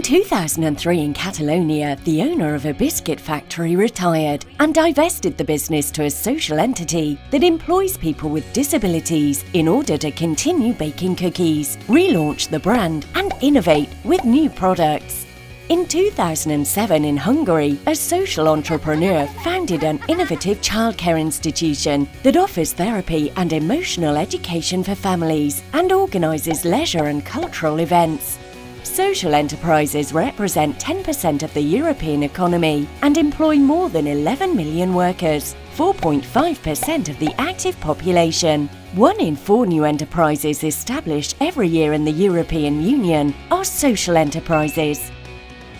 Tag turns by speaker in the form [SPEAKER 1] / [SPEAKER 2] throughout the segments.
[SPEAKER 1] 2003 in Catalonia, the owner of a biscuit factory retired and divested the business to a social entity that employs people with disabilities in order to continue baking cookies, relaunch the brand and innovate with new products. In 2007 in Hungary, a social entrepreneur founded an innovative childcare institution that offers therapy and emotional education for families and organises leisure and cultural events. Social enterprises represent 10% of the European economy and employ more than 11 million workers, 4.5% of the active population. 1 in 4 new enterprises established every year in the European Union are social enterprises.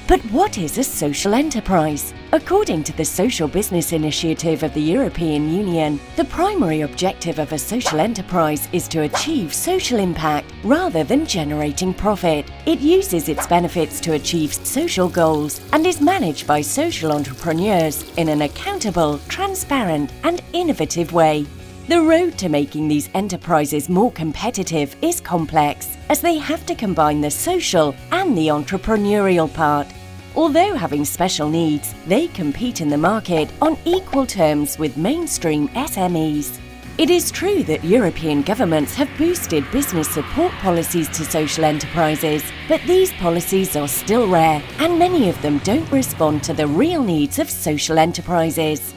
[SPEAKER 1] But what is a social enterprise? According to the Social Business Initiative of the European Union, the primary objective of a social enterprise is to achieve social impact rather than generating profit. It uses its benefits to achieve social goals and is managed by social entrepreneurs in an accountable, transparent and innovative way. The road to making these enterprises more competitive is complex, as they have to combine the social and the entrepreneurial part. Although having special needs, they compete in the market on equal terms with mainstream SMEs. It is true that European governments have boosted business support policies to social enterprises, but these policies are still rare, and many of them don't respond to the real needs of social enterprises.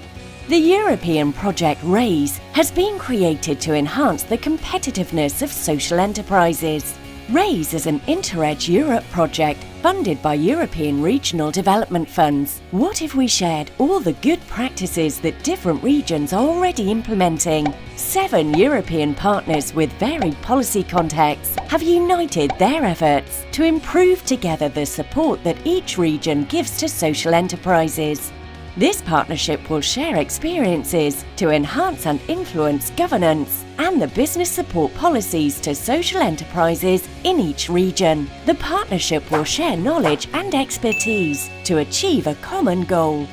[SPEAKER 1] The European project RaiSE has been created to enhance the competitiveness of social enterprises. RaiSE is an Inter-Edge Europe project funded by European regional development funds. What if we shared all the good practices that different regions are already implementing? 7 European partners with varied policy contexts have united their efforts to improve together the support that each region gives to social enterprises. This partnership will share experiences to enhance and influence governance and the business support policies to social enterprises in each region. The partnership will share knowledge and expertise to achieve a common goal.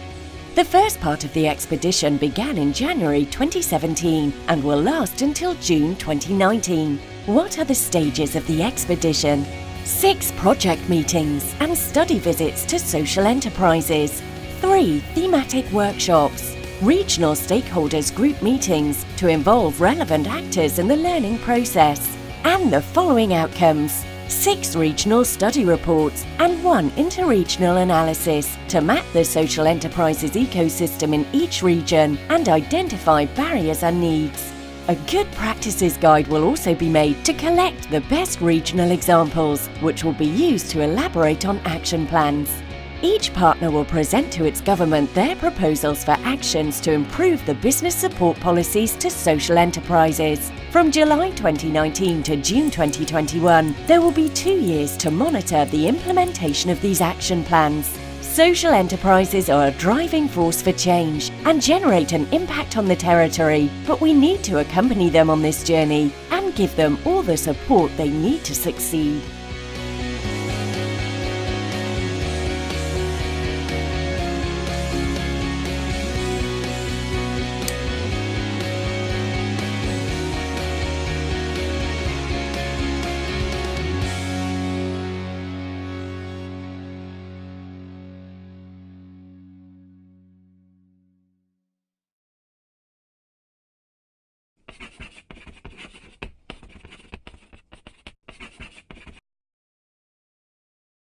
[SPEAKER 1] The first part of the expedition began in January 2017 and will last until June 2019. What are the stages of the expedition? 6 project meetings and study visits to social enterprises. 3 thematic workshops, regional stakeholders group meetings to involve relevant actors in the learning process, and the following outcomes: 6 regional study reports and 1 interregional analysis to map the social enterprises ecosystem in each region and identify barriers and needs. A good practices guide will also be made to collect the best regional examples, which will be used to elaborate on action plans. Each partner will present to its government their proposals for actions to improve the business support policies to social enterprises. From July 2019 to June 2021, there will be 2 years to monitor the implementation of these action plans. Social enterprises are a driving force for change and generate an impact on the territory, but we need to accompany them on this journey and give them all the support they need to succeed.